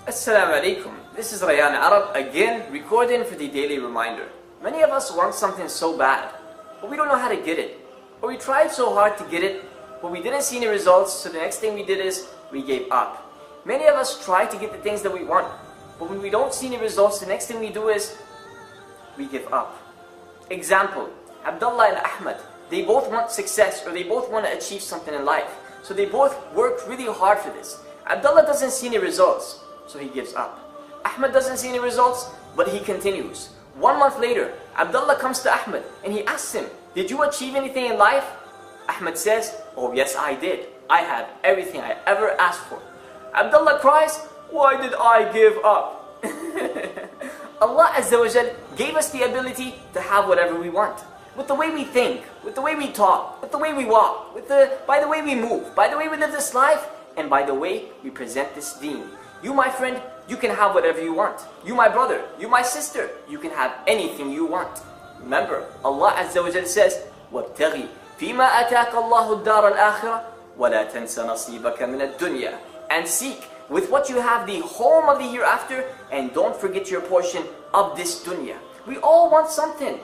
Assalamu alaikum. This is Rayan Arab again recording for the daily reminder. Many of us want something so bad, but we don't know how to get it. Or we tried so hard to get it, but we didn't see any results, so the next thing we did is we gave up. Many of us try to get the things that we want, but when we don't see any results, the next thing we do is we give up. Example, Abdullah and Ahmad, they both want success, or they both want to achieve something in life. So they both worked really hard for this. Abdullah doesn't see any results, so he gives up. Ahmad doesn't see any results, but he continues. 1 month later, Abdullah comes to Ahmad and he asks him, "Did you achieve anything in life?" Ahmad says, "Oh yes, I did. I had everything I ever asked for." Abdullah cries, "Why did I give up?" Allah Azza wa Jal gave us the ability to have whatever we want. With the way we think, with the way we talk, with the way we walk, by the way we move, by the way we live this life, and by the way we present this deen. You, my friend, you can have whatever you want. You, my brother, you, my sister, you can have anything you want. Remember, Allah Azza wa Jal says, وَابْتَغِي فِيمَا أَتَاكَ اللَّهُ الدَّارَ الْآخِرَةِ وَلَا تَنْسَ نَصِيبَكَ مِنَ الدُّنْيَا. And seek with what you have the home of the hereafter, and don't forget your portion of this dunya. We all want something.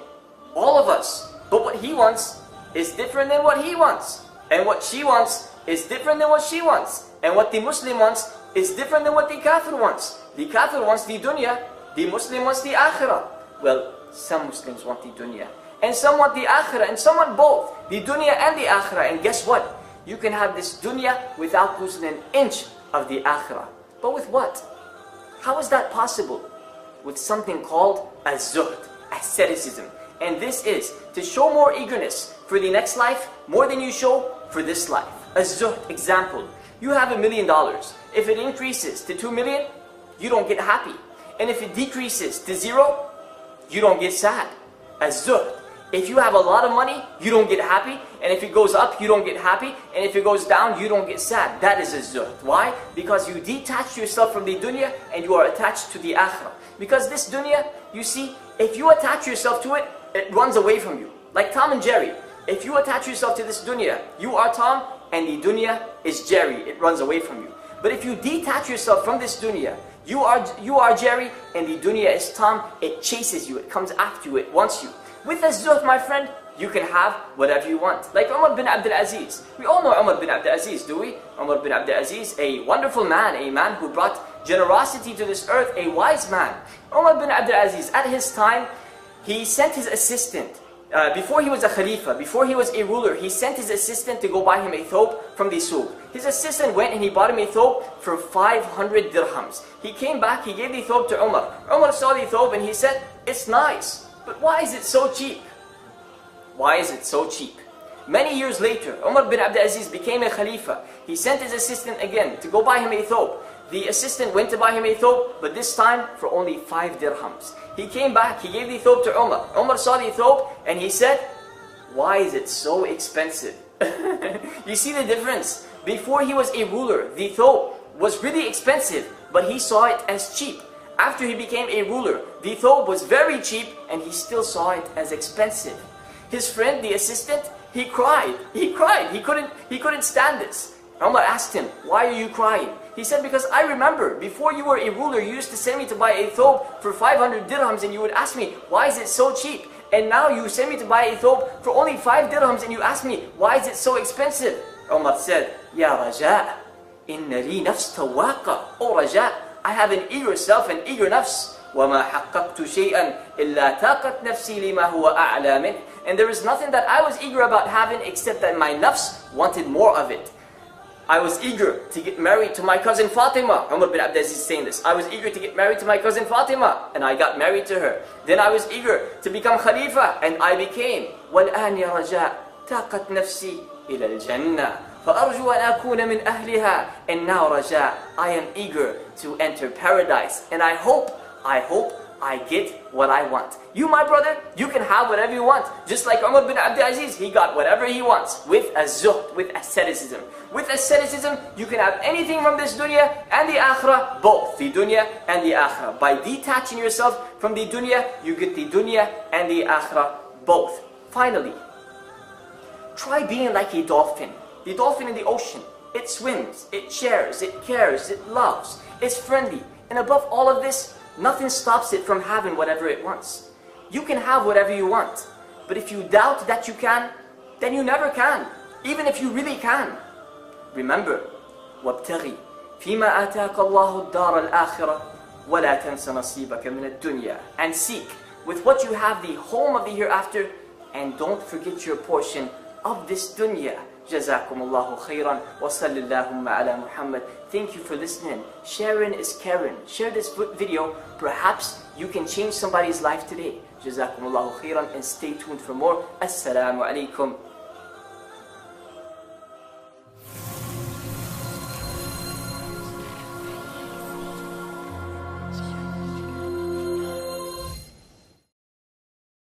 All of us. But what he wants is different than what he wants. And what she wants is different than what she wants. And what the Muslim wants is different than what the Kafir wants. The Kafir wants the dunya, the Muslim wants the akhirah. Well, some Muslims want the dunya, and some want the akhirah, and some want both, the dunya and the akhirah. And guess what? You can have this dunya without losing an inch of the akhirah. But with what? How is that possible? With something called az-zuhd, asceticism. And this is to show more eagerness for the next life more than you show for this life. Az-zuhd, example. You have $1 million. If it increases to 2 million, you don't get happy. And if it decreases to 0, you don't get sad. Az-zuhd. If you have a lot of money, you don't get happy. And if it goes up, you don't get happy. And if it goes down, you don't get sad. That is az-zuhd. Why? Because you detach yourself from the dunya and you are attached to the akhirah. Because this dunya, you see, if you attach yourself to it, it runs away from you. Like Tom and Jerry. If you attach yourself to this dunya, you are Tom and the dunya is Jerry. It runs away from you. But if you detach yourself from this dunya, you are Jerry and the dunya is Tom. It chases you. It comes after you. It wants you. With az-zuhd, my friend, you can have whatever you want. Like Umar bin Abdul Aziz. We all know Umar bin Abdul Aziz, do we? Umar bin Abdul Aziz, a wonderful man, a man who brought generosity to this earth, a wise man. Umar bin Abdul Aziz, at his time, he sent his assistant, before he was a Khalifa, before he was a ruler, he sent his assistant to go buy him a thobe from the souk. His assistant went and he bought him a thobe for 500 dirhams. He came back, he gave the thobe to Umar. Umar saw the thobe and he said, "It's nice, but why is it so cheap?" Why is it so cheap? Many years later, Umar bin Abdul Aziz became a Khalifa. He sent his assistant again to go buy him a thobe. The assistant went to buy him a thobe, but this time for only 5 dirhams. He came back, he gave the thobe to Umar. Umar saw the thobe and he said, "Why is it so expensive?" You see the difference? Before he was a ruler, the thobe was really expensive, but he saw it as cheap. After he became a ruler, the thobe was very cheap and he still saw it as expensive. His friend, the assistant, he cried. He cried. He couldn't stand this. Umar asked him, "Why are you crying?" He said, "Because I remember before you were a ruler, you used to send me to buy a thobe for 500 dirhams and you would ask me, why is it so cheap? And now you send me to buy a thobe for only 5 dirhams and you ask me, why is it so expensive?" Umar said, "Ya Raja, inna li nafs tawaqa." Oh Raja, I have an eager self, an eager nafs. وَمَا حَقَّقْتُ شَيْئًا إِلَّا تَاقَتْ نَفْسِي لِمَا هُوَ أَعْلَى مِنْهِ. And there is nothing that I was eager about having except that my nafs wanted more of it. I was eager to get married to my cousin Fatima. Umar bin Abdul Aziz is saying this. I was eager to get married to my cousin Fatima, and I got married to her. Then I was eager to become Khalifa, and I became. وَالْآنِ يَا رَجَاء تَاقَتْ نَفْسِي إِلَى الْجَنَّةِ فَأَرْجُو أَنْ أَكُونَ مِنْ أَهْلِهَا. And now, Raja, I am eager to enter paradise, and I hope I get what I want. You, my brother, you can have whatever you want. Just like Umar bin Abdul Aziz, he got whatever he wants with az-zuhd, with asceticism. With asceticism, you can have anything from this dunya and the akhirah, both the dunya and the akhirah. By detaching yourself from the dunya, you get the dunya and the akhirah, both. Finally, try being like a dolphin. The dolphin in the ocean. It swims, it shares, it cares, it loves. It's friendly, And above all of this, nothing stops it from having whatever it wants. You can have whatever you want, but if you doubt that you can, then you never can, even if you really can. Remember, وَابْتَغِي فِيمَا آتَاكَ اللَّهُ الدَّارَ الْآخِرَةِ وَلَا تَنْسَ نَصِيبَكَ مِنَ الدُّنْيَا. And seek with what you have the home of the hereafter, and don't forget your portion of this dunya. جزاكم الله خيرا وصلى اللهم على محمد. Thank you for listening. Sharing is caring. Share this video. Perhaps you can change somebody's life today. جزاكم الله خيرا, and stay tuned for more. Assalamu alaikum.